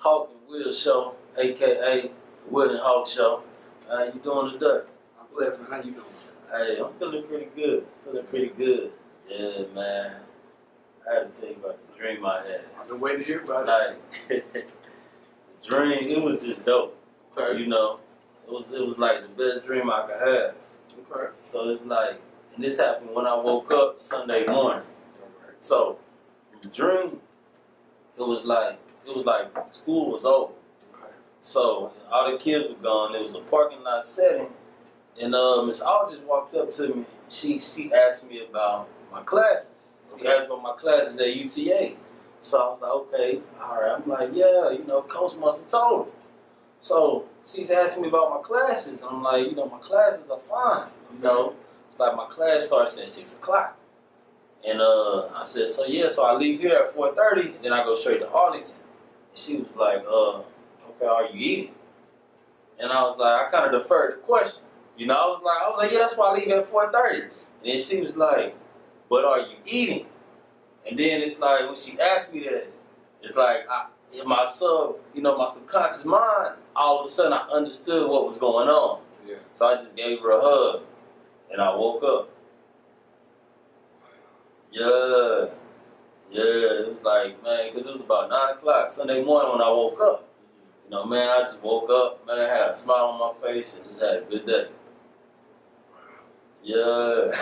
Hawkins Will Show, aka Will and Hawk Show. How you doing today? I'm blessed, man. How you doing? Hey, I'm feeling pretty good. Yeah, man. I had to tell you about the dream I had. I've been waiting to hear about it. Like, the dream, it was just dope. Okay. You know, it was like the best dream I could have. Okay. So it's like, and this happened when I woke up Sunday morning. Okay. So the dream, it was like school was over. Okay. So all the kids were gone. It was a parking lot setting, and Miss Aldredge walked up to me. She asked me about my classes. She asked about my classes at UTA. So I was like, okay, all right. I'm like, yeah, Coach must have told her. So she's asking me about my classes. I'm like, my classes are fine. It's like my class starts at 6 o'clock. And I said, so yeah, so I leave here at 4:30, and then I go straight to Arlington. And she was like, okay, are you eating? And I was like, I kind of deferred the question. I was like, yeah, that's why I leave at 4:30. And then she was like, but are you eating? And then it's like, when she asked me that, it's like, in my subconscious mind, all of a sudden I understood what was going on. Yeah. So I just gave her a hug, and I woke up. Yeah, it was like, man, because it was about 9 o'clock Sunday morning when I woke up. Man, I just woke up, man, I had a smile on my face and just had a good day. Yeah.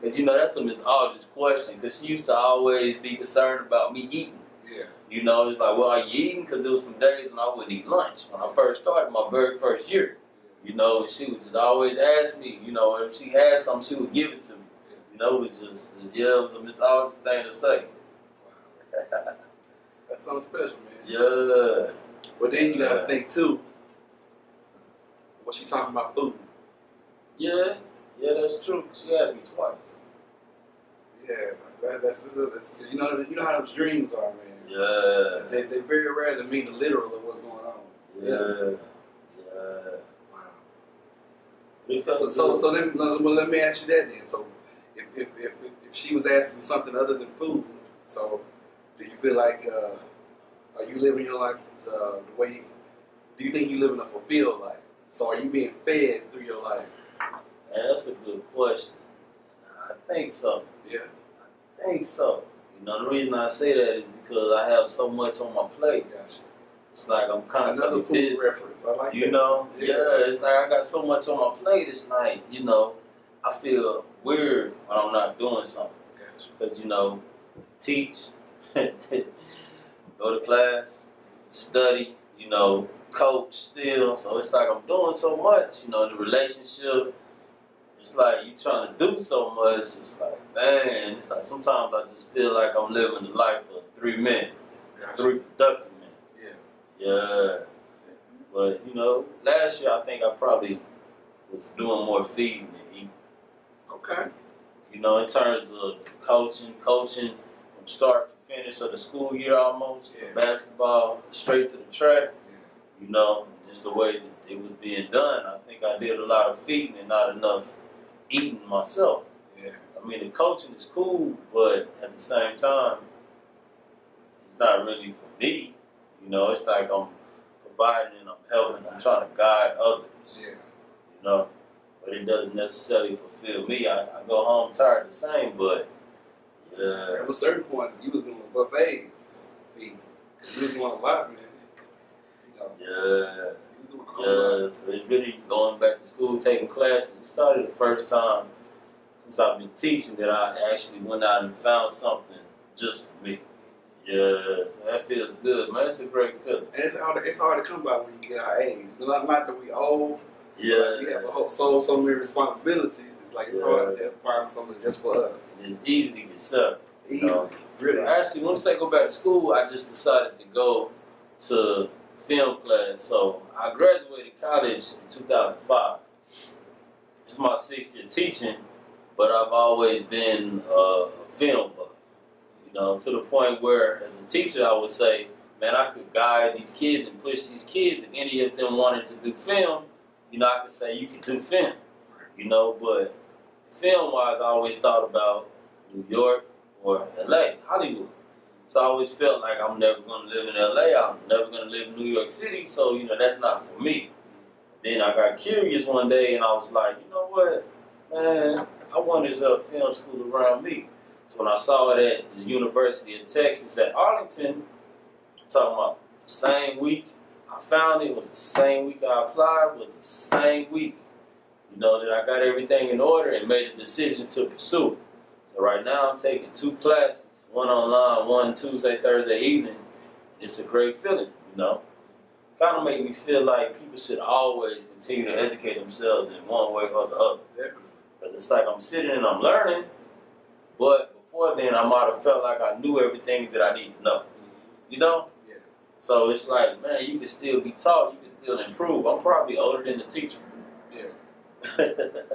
Because, that's a Miss Aldredge question, because she used to always be concerned about me eating. Yeah. It's like, well, are you eating? Because there was some days when I wouldn't eat lunch when I first started my very first year. And she would just always ask me, if she had something, she would give it to me. It was just it was a Miss Aldredge thing to say. Wow. That's something special, man. Yeah. But then you gotta think too, what she talking about food. Yeah, that's true. She asked me twice. Yeah, that's you know how those dreams are, man. Yeah. They very rarely mean the literal of what's going on. Yeah. Wow. So let me ask you that then. So if she was asking something other than food, so do you feel like are you living your life the way? Do you think you living a fulfilled life? So are you being fed through your life? Man, that's a good question. I think so. Yeah. I think so. The reason I say that is because I have so much on my plate. Gotcha. It's like I'm another constantly food busy. reference. I like that. Yeah, it's like I got so much on my plate. It's like, I feel weird when I'm not doing something. Gotcha. Because, teach, go to class, study, coach still. So it's like I'm doing so much, the relationship. It's like you trying to do so much. It's like, man, it's like sometimes I just feel like I'm living the life of 3 men, Gotcha. 3 productive men. Yeah. Yeah. But, last year I think I probably was doing more feeding than eating. Okay. In terms of coaching from start to finish of the school year almost, Yeah. the basketball, straight to the track, Yeah. just the way that it was being done. I think I did a lot of feeding and not enough eating myself. Yeah. I mean, the coaching is cool, but at the same time, it's not really for me. It's like I'm providing and I'm helping, I'm trying to guide others. Yeah. But it doesn't necessarily fulfill me. I go home tired the same, but yeah. There were certain points you was doing buffets. You was doing a lot, man. Yeah. You was doing a whole lot. So it's really going back to school, taking classes. It started the first time since I've been teaching that I actually went out and found something just for me. Yeah, so that feels good, man. It's a great feeling. And it's hard to come by when you get our age. Not that we old. Yeah. We have so many responsibilities. It's like it's hard to find something just for us. It's easy to get stuck. Easy. Really. Actually, once I go back to school, I just decided to go to film class. So I graduated college in 2005. It's my 6th year teaching, but I've always been a film buff. To the point where, as a teacher, I would say, man, I could guide these kids and push these kids. If any of them wanted to do film, I could say you can do film. But film-wise, I always thought about New York or LA, Hollywood. So I always felt like I'm never gonna live in LA. I'm never gonna live in New York City. So that's not for me. Then I got curious one day and I was like, you know what, man, I want this film school around me. So when I saw it at the University of Texas at Arlington, talking about the same week I found it, was the same week I applied, was the same week, that I got everything in order and made a decision to pursue it. So right now I'm taking 2 classes, one online, one Tuesday, Thursday evening. It's a great feeling, Kind of make me feel like people should always continue to educate themselves in one way or the other. Because it's like I'm sitting and I'm learning, but before then I might have felt like I knew everything that I need to know. Yeah. So it's like, man, you can still be taught, you can still improve. I'm probably older than the teacher. Yeah.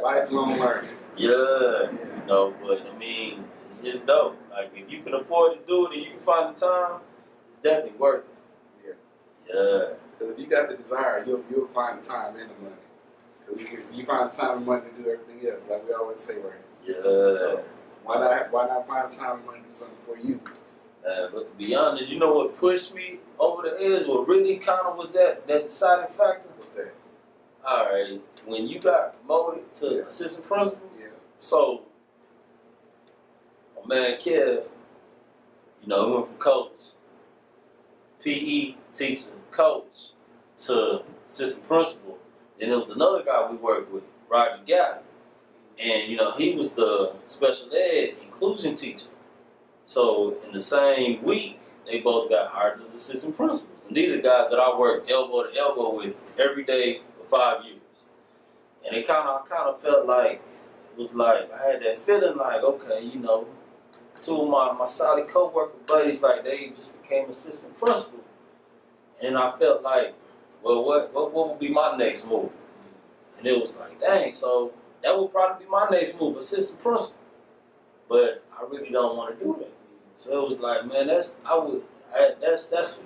Lifelong learning. Yeah. But I mean, it's just dope. Like if you can afford to do it and you can find the time, it's definitely worth it. Yeah. Because if you got the desire, you'll find the time and the money. Because you find the time and money to do everything else, like we always say, right? Yeah. So why not find the time and money to do something for you? But to be honest, what pushed me over the edge, what really kind of was that deciding factor? What's that? All right, when you got promoted to assistant principal, so my man Kev, he went from coach, PE teacher, coach, to assistant principal. Then there was another guy we worked with, Roger Galley, and he was the special ed inclusion teacher. So in the same week, they both got hired as assistant principals. And these are guys that I worked elbow to elbow with every day for 5 years. And I kind of felt like, it was like, I had that feeling like, okay, 2 of my solid co-worker buddies, like they just became assistant principal. And I felt like, well, what would be my next move? And it was like, dang, so that would probably be my next move, assistant principal. But I really don't want to do that. So it was like, man, that's for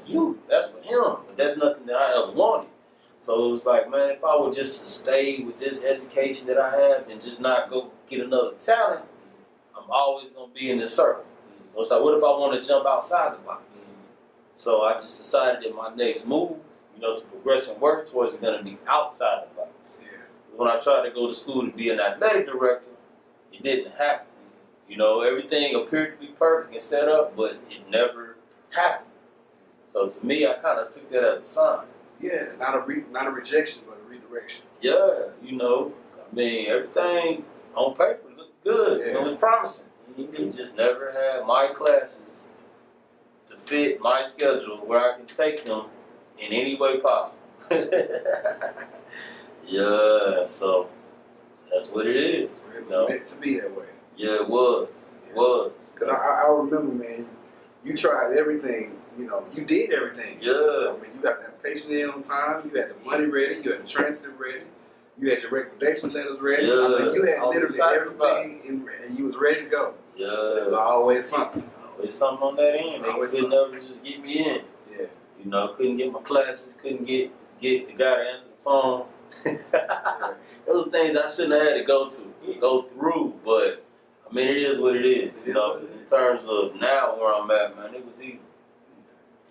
you, that's for him, but that's nothing that I ever wanted. So it was like, man, if I would just stay with this education that I have and just not go get another talent, I'm always gonna be in this circle. So it's like, what if I want to jump outside the box? So I just decided that my next move, to progress and work towards, is gonna be outside the box. Yeah. When I tried to go to school to be an athletic director, it didn't happen. Everything appeared to be perfect and set up, but it never happened. So to me, I kind of took that as a sign. Yeah, not a rejection, but a redirection. Yeah, I mean, everything on paper looked good. Yeah. It was promising. It just never had my classes to fit my schedule where I can take them in any way possible. Yeah, so that's what it is. It was meant to be that way. Yeah, it was. It was. Because I remember, man, you tried everything. You did everything. Yeah. I mean, you got the application in on time. You had the money ready. You had the transcript ready. You had your recommendation letters ready. Yeah. I mean, you had literally everything, and you was ready to go. Yeah. There was always something. Always something on that end. They could never just get me in. Yeah. Couldn't get my classes. Couldn't get the guy to answer the phone. Those things I shouldn't have had to go through, but I mean, it is what it is. In terms of now where I'm at, man, it was easy.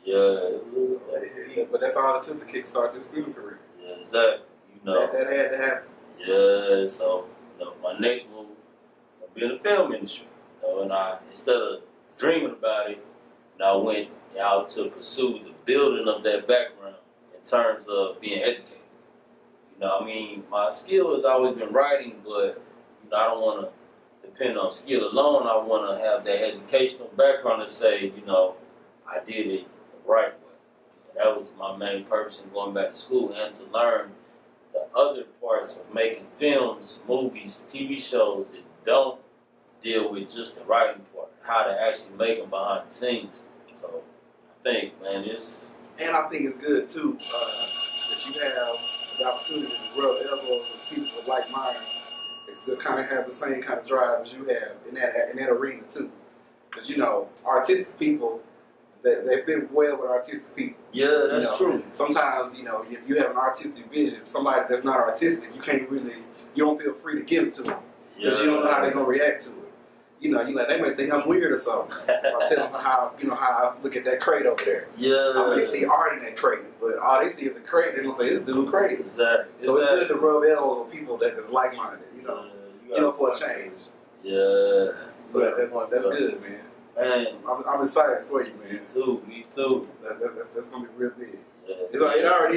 Yeah, it was. But that's all it took to kickstart this film career. Yeah, exactly. That had to happen. Yeah, so my next move will be in the film industry. And I, instead of dreaming about it, I went out to pursue the building of that background in terms of being educated. I mean, my skill has always been writing, but I don't want to depend on skill alone. I want to have that educational background to say, I did it the right way. And that was my main purpose in going back to school, and to learn the other parts of making films, movies, TV shows that don't deal with just the writing part, how to actually make them behind the scenes. So I think, man, And I think it's good too that you have the opportunity to rub elbows with people of like mind. Just kind of have the same kind of drive as you have in that arena too. Because artistic people, they fit well with artistic people. Yeah, that's true. Sometimes if you have an artistic vision, somebody that's not artistic, you don't feel free to give it to them because you don't know how they're gonna react to it. you know, you like they might think I'm weird or something. I tell them how I look at that crate over there. Yeah. I may see art in that crate, but all they see is a crate. They're gonna say this dude crazy. Exactly. So it's good to rub elbows with people that is like minded. You know, for a change. Yeah. So that's good, man. And I'm excited for you, man. Me too. That's gonna be real big. Yeah. It already